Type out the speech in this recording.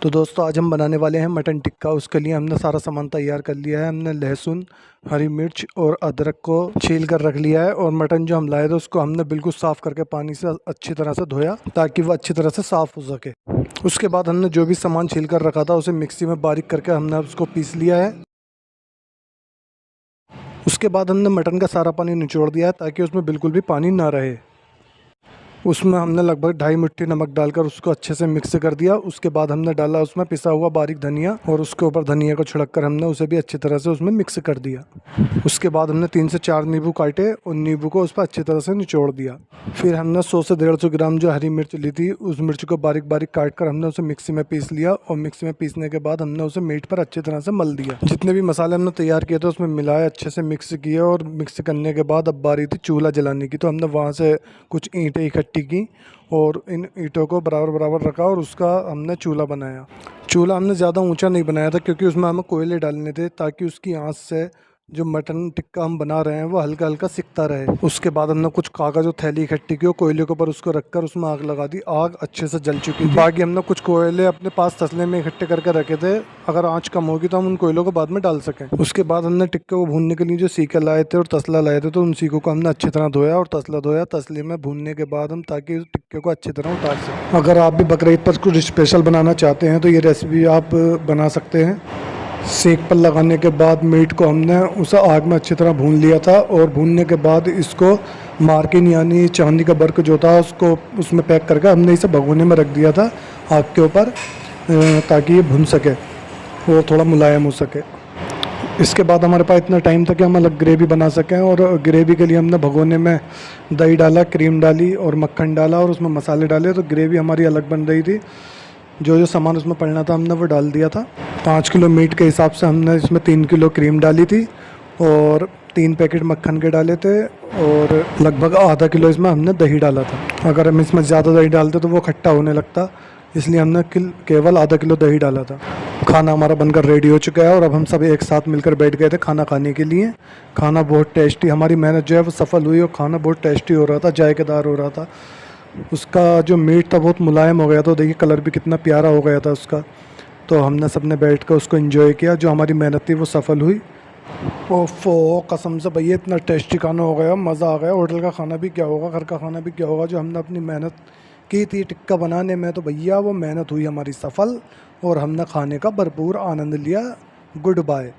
तो दोस्तों आज हम बनाने वाले हैं मटन टिक्का। उसके लिए हमने सारा सामान तैयार कर लिया है। हमने लहसुन, हरी मिर्च और अदरक को छील कर रख लिया है। और मटन जो हम लाए थे उसको हमने बिल्कुल साफ़ करके पानी से अच्छी तरह से धोया ताकि वो अच्छी तरह से साफ़ हो सके। उसके बाद हमने जो भी सामान छील कर रखा था उसे मिक्सी में बारीक करके हमने उसको पीस लिया है। उसके बाद हमने मटन का सारा पानी निचोड़ दिया है ताकि उसमें बिल्कुल भी पानी ना रहे। उसमें हमने लगभग 2.5 मुट्ठी नमक डालकर उसको अच्छे से मिक्स कर दिया। उसके बाद हमने डाला उसमें पिसा हुआ बारीक धनिया और उसके ऊपर धनिया को छिड़क कर हमने उसे भी अच्छी तरह से उसमें मिक्स कर दिया। उसके बाद हमने 3 से 4 नींबू काटे और नींबू को उस पर अच्छी तरह से निचोड़ दिया। फिर हमने 100 से 150 ग्राम जो हरी मिर्च ली थी उस मिर्च को बारीक बारीक काट कर हमने उसे मिक्सी में पीस लिया। और मिक्सी में पीसने के बाद हमने उसे मीट पर अच्छी तरह से मल दिया। जितने भी मसाले हमने तैयार किए थे उसमें मिलाए, अच्छे से मिक्स किए। और मिक्स करने के बाद अब बारी थी चूल्हा जलाने की। तो हमने वहाँ से कुछ ईंटें इकट्ठी की और इन ईंटों को बराबर बराबर रखा और उसका हमने चूल्हा बनाया। चूल्हा हमने ज़्यादा ऊंचा नहीं बनाया था क्योंकि उसमें हमें कोयले डालने थे ताकि उसकी आंच से जो मटन टिक्का हम बना रहे हैं वो हल्का हल्का सिकता रहे। उसके बाद हमने कुछ कागज़ और थैली इकट्ठी की और कोयले के ऊपर उसको रखकर उसमें आग लगा दी। आग अच्छे से जल चुकी थी। बाकी हमने कुछ कोयले अपने पास तसले में इकट्ठे करके रखे थे, अगर आंच कम होगी तो हम उन कोयलों को बाद में डाल सकें। उसके बाद हमने टिक्के को भूनने के लिए जो सीखे लाए थे और तसला लाए थे तो उन सीखों को हमने अच्छी तरह धोया और तसला धोया। तसले में भूनने के बाद हम ताकि टिक्के को अच्छी तरह उतार सकें। अगर आप भी बकरीद पर कुछ स्पेशल बनाना चाहते हैं तो ये रेसिपी आप बना सकते हैं। सेक पर लगाने के बाद मीट को हमने उसे आग में अच्छी तरह भून लिया था। और भूनने के बाद इसको मार्किन यानी चांदी का बर्क जो था उसको उसमें पैक करके हमने इसे भगोने में रख दिया था आग के ऊपर, ताकि ये भुन सके और थोड़ा मुलायम हो सके। इसके बाद हमारे पास इतना टाइम था कि हम अलग ग्रेवी बना सकें। और ग्रेवी के लिए हमने भगोने में दही डाला, क्रीम डाली और मक्खन डाला और उसमें मसाले डाले। तो ग्रेवी हमारी अलग बन रही थी। जो जो सामान उसमें पड़ना था हमने वो डाल दिया था। 5 किलो मीट के हिसाब से हमने इसमें 3 किलो क्रीम डाली थी और 3 पैकेट मक्खन के डाले थे और लगभग आधा किलो इसमें हमने दही डाला था। अगर हम इसमें ज़्यादा दही डालते तो वो खट्टा होने लगता, इसलिए हमने केवल आधा किलो दही डाला था। खाना हमारा बनकर रेडी हो चुका है और अब हम सब एक साथ मिलकर बैठ गए थे खाना खाने के लिए। खाना बहुत टेस्टी, हमारी मेहनत जो है वो सफल हुई और खाना बहुत टेस्टी हो रहा था, जायकेदार हो रहा था। उसका जो मीट था बहुत मुलायम हो गया था, देखिए कलर भी कितना प्यारा हो गया था उसका। तो हमने सबने बैठ कर उसको एंजॉय किया। जो हमारी मेहनत थी वो सफल हुई। ओफो, कसम से भैया इतना टेस्टी खाना हो गया, मज़ा आ गया। होटल का खाना भी क्या होगा, घर का खाना भी क्या होगा। जो हमने अपनी मेहनत की थी टिक्का बनाने में तो भैया वो मेहनत हुई हमारी सफल और हमने खाने का भरपूर आनंद लिया। Good bye.